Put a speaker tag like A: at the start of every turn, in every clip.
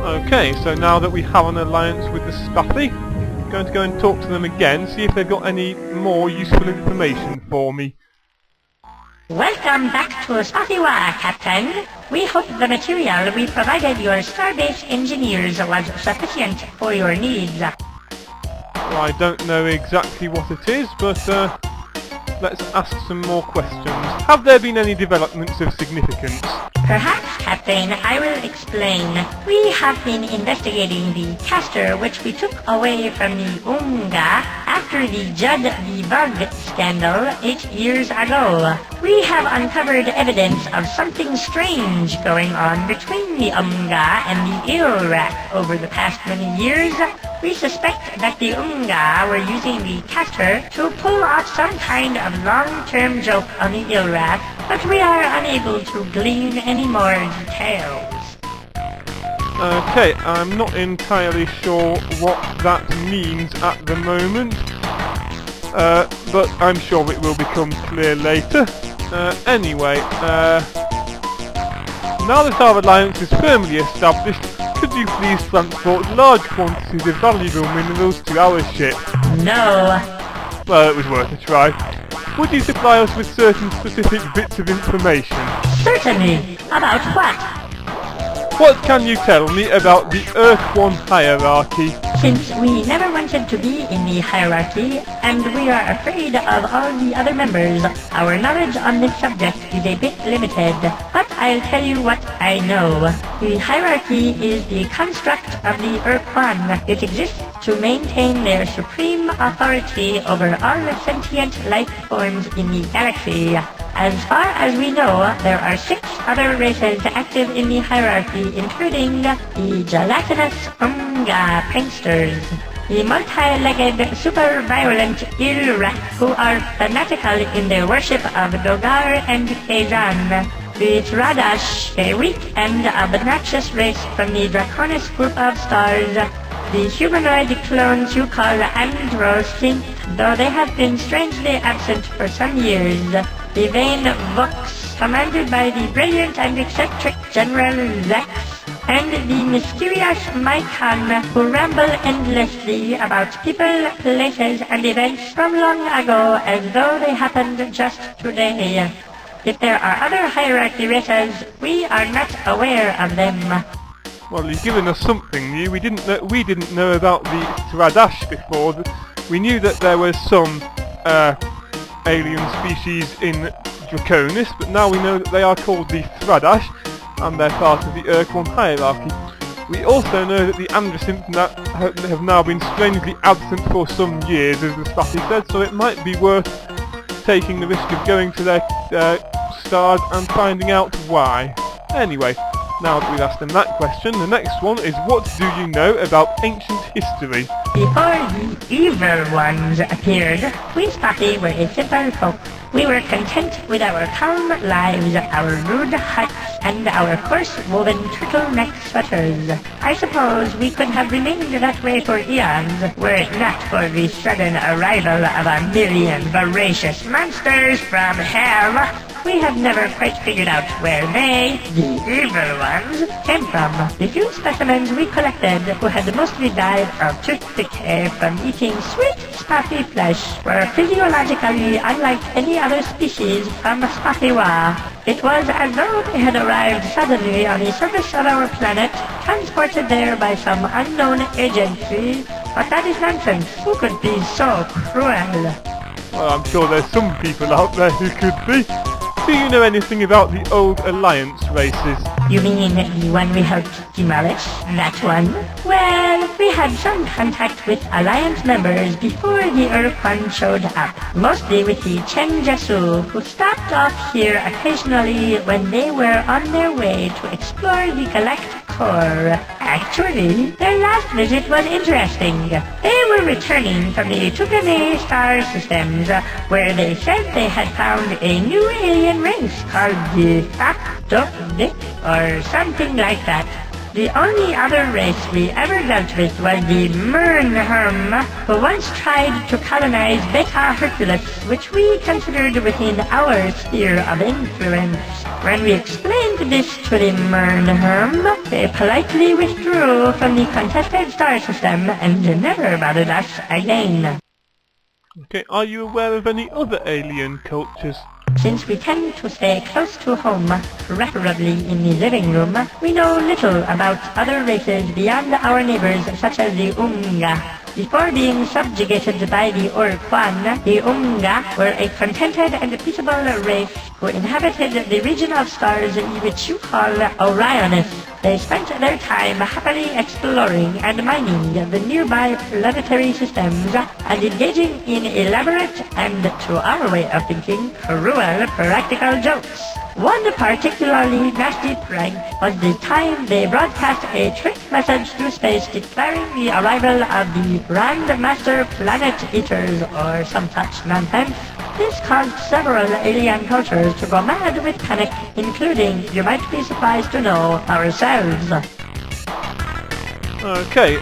A: Okay, so now that we have an alliance with the Spathi, I'm going to go and talk to them again, see if they've got any more useful information for me.
B: Welcome back to Spathi, Captain. We hope the material we provided your starbase engineers was sufficient for your needs.
A: Well, I don't know exactly what it is, but let's ask some more questions. Have there been any developments of significance?
B: Perhaps, Captain, I will explain. We have been investigating the caster which we took away from the Unga after the Judd the Bug scandal 8 years ago. We have uncovered evidence of something strange going on between the Unga and the Ur-Rat over the past many years. We suspect that the Unga were using the caster to pull off some kind of long-term joke on the Ur-Rat, but we are unable to glean any more details.
A: Okay, I'm not entirely sure what that means at the moment, but I'm sure it will become clear later. Anyway, now that our alliance is firmly established, could you please transport large quantities of valuable minerals to our ship?
B: No.
A: Well, it was worth a try. Would you supply us with certain specific bits of information?
B: Certainly. About what?
A: What can you tell me about the Ur-Quan hierarchy?
B: Since we never wanted to be in the hierarchy, and we are afraid of all the other members, our knowledge on this subject is a bit limited. But I'll tell you what I know. The hierarchy is the construct of the Ur-Quan. It exists to maintain their supreme authority over all sentient life forms in the galaxy. As far as we know, there are 6 other races active in the hierarchy, including the gelatinous Unga pranksters, the multi-legged, super-violent Ur-Rat, who are fanatical in their worship of Dogar and Kazan, the Tradash, a weak and obnoxious race from the Draconis group of stars, the humanoid clones you call Androsynth, though they have been strangely absent for some years, the vain Vox, commanded by the brilliant and eccentric General Zex, and the mysterious Mycon, who ramble endlessly about people, places, and events from long ago as though they happened just today. If there are other hierarchy races, we are not aware of them.
A: Well, you've given us something new. We didn't know about the Tradash before. We knew that there was some alien species in Draconis, but now we know that they are called the Tradash, and they're part of the Ur-Quan hierarchy. We also know that the Androsynth have now been strangely absent for some years, as the Spathi said, so it might be worth taking the risk of going to their stars and finding out why. Anyway, now that we've asked them that question, the next one is, what do you know about ancient history?
B: Before the evil ones appeared, we Spathi were a simple folk. We were content with our calm lives, our rude huts, and our coarse-woven turtleneck sweaters. I suppose we could have remained that way for eons, were it not for the sudden arrival of a million voracious monsters from hell. We have never quite figured out where they, the evil ones, came from. The few specimens we collected, who had mostly died of tooth decay from eating sweet, Spathi flesh, were physiologically unlike any other species from Spathiwa. It was as though they had arrived suddenly on the surface of our planet, transported there by some unknown agency. But that is nonsense. Who could be so cruel?
A: Well, I'm sure there's some people out there who could be. Do you know anything about the old Alliance races?
B: You mean the one we helped demolish? That one? Well, we had some contact with Alliance members before the Ur-Quan showed up. Mostly with the Chenjasu, who stopped off here occasionally when they were on their way to explore the Galactic Core. Actually, their last visit was interesting. They were returning from the Tukane star systems, where they said they had found a new alien race called the Aptopnik, or something like that. The only other race we ever dealt with was the Mernherm, who once tried to colonize Beta Hercules, which we considered within our sphere of influence. When we explained this to the Mernherm, they politely withdrew from the contested star system and never bothered us again.
A: Okay, are you aware of any other alien cultures?
B: Since we tend to stay close to home, preferably in the living room, we know little about other races beyond our neighbors such as the Unga. Before being subjugated by the Ur-Quan, the Unga were a contented and peaceable race who inhabited the region of stars which you call Orionis. They spent their time happily exploring and mining the nearby planetary systems and engaging in elaborate and, to our way of thinking, cruel practical jokes. One particularly nasty prank was the time they broadcast a trick message through space declaring the arrival of the Grandmaster Planet Eaters or some such nonsense. This caused several alien cultures to go mad with panic, including, you might be surprised to know, ourselves.
A: Okay,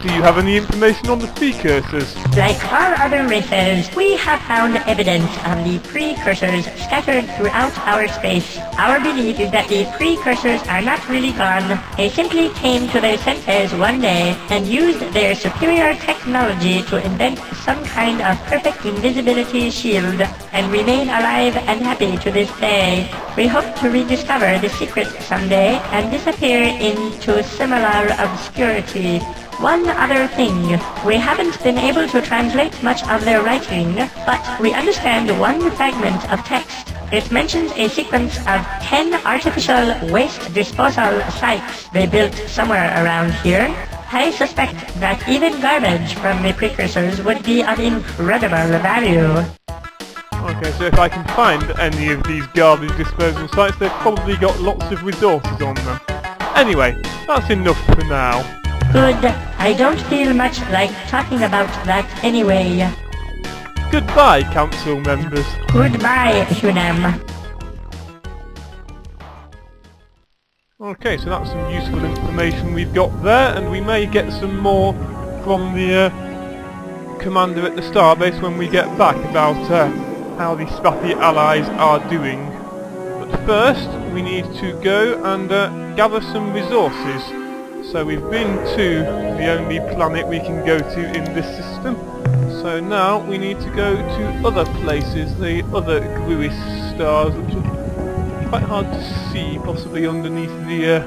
A: do you have any information on the precursors?
B: Like all other races, we have found evidence of the precursors scattered throughout our space. Our belief is that the precursors are not really gone. They simply came to their senses one day and used their superior technology to invent some kind of perfect invisibility shield and remain alive and happy to this day. We hope to rediscover the secret someday and disappear into similar obscurity. One other thing, we haven't been able to translate much of their writing, but we understand one fragment of text. It mentions a sequence of 10 artificial waste disposal sites they built somewhere around here. I suspect that even garbage from the precursors would be of incredible value.
A: Okay, so if I can find any of these garbage disposal sites, they've probably got lots of resources on them. Anyway, that's enough for now.
B: Good. I don't feel much like talking about that anyway.
A: Goodbye, council members.
B: Goodbye, Hunam.
A: Okay, so that's some useful information we've got there, and we may get some more from the commander at the starbase when we get back about how the Spathi allies are doing. But first, we need to go and gather some resources. So we've been to the only planet we can go to in this system. So now we need to go to other places, the other Gruis stars, which are quite hard to see, possibly underneath the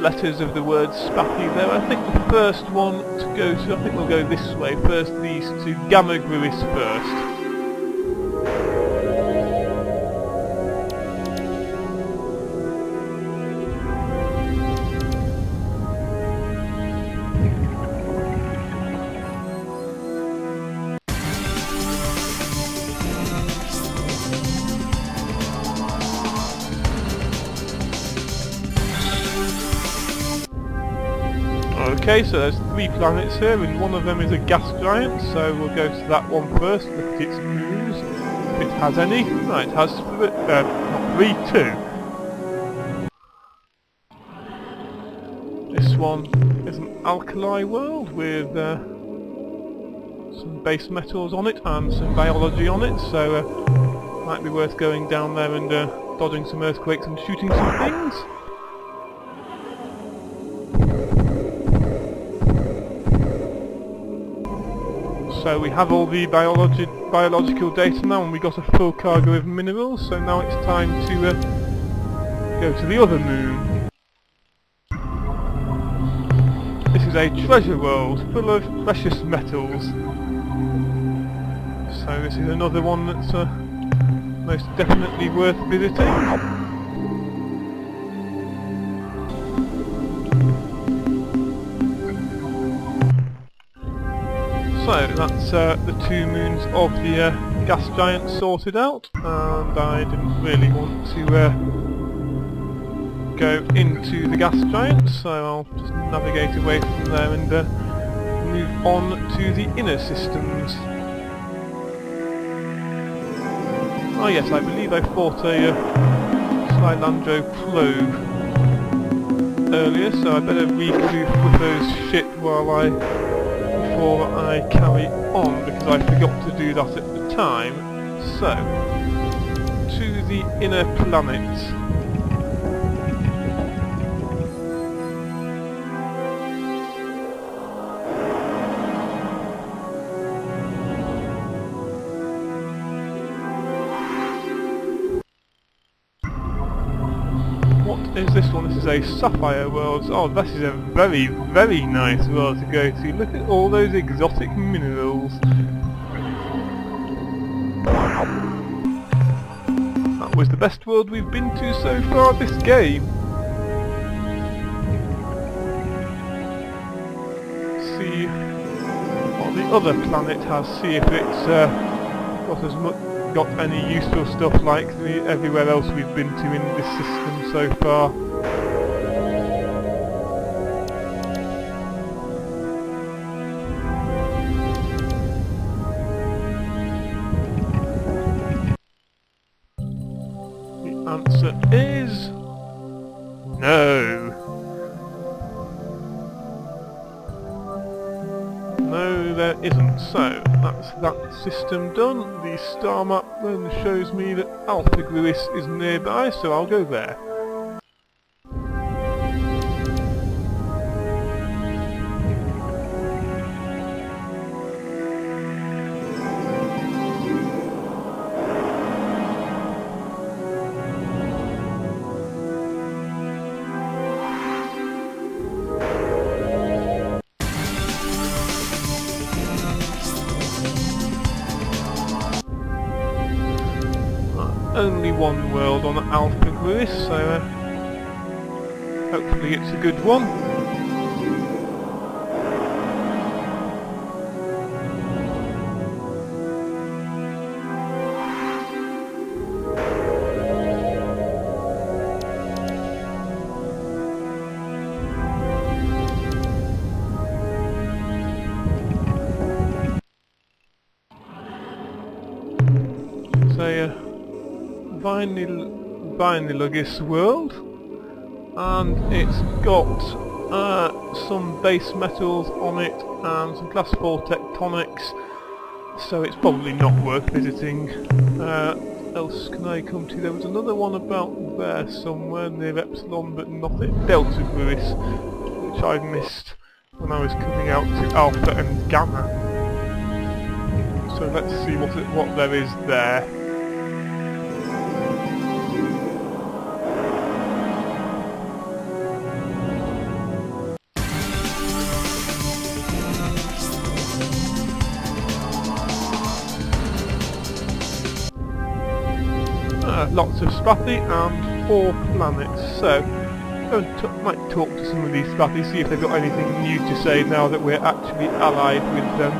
A: letters of the word Spathi there. I think the first one to go to, I think we'll go this way first, these two, Gamma Gruis first. Okay, so there's 3 planets here, and one of them is a gas giant, so we'll go to that one first, look at its moons, if it has any. Right, it has not 3, 2. This one is an alkali world with some base metals on it and some biology on it, so might be worth going down there and dodging some earthquakes and shooting some things. So we have all the biological data now, and we got a full cargo of minerals, so now it's time to go to the other moon. This is a treasure world full of precious metals. So this is another one that's most definitely worth visiting. So that's the 2 moons of the gas giant sorted out, and I didn't really want to go into the gas giant, so I'll just navigate away from there and move on to the inner systems. Oh yes, I believe I fought a Slylandro Clove. earlier, so I better regroup with those shit before I carry on, because I forgot to do that at the time. So, to the inner planet. What is this one? This is a sapphire world. Oh, this is a very, very nice world to go to. Look at all those exotic minerals. That was the best world we've been to so far this game. See what the other planet has. See if it's got any useful stuff like everywhere else we've been to in this system so far. The answer is no. No, there isn't. So that's that system done. The star map then shows me that Alpha Gruis is nearby, so I'll go there. Only one world on Alpha Gruis, so hopefully it's a good one. So Vinylogis world, and it's got some base metals on it and some class 4 tectonics, so it's probably not worth visiting. Else can I come to? There was another one about there somewhere near Epsilon, but not at Delta Gruis, which I missed when I was coming out to Alpha and Gamma. So let's see what there is there. Lots of Spathi and 4 planets, so might talk to some of these Spathi, see if they've got anything new to say now that we're actually allied with them.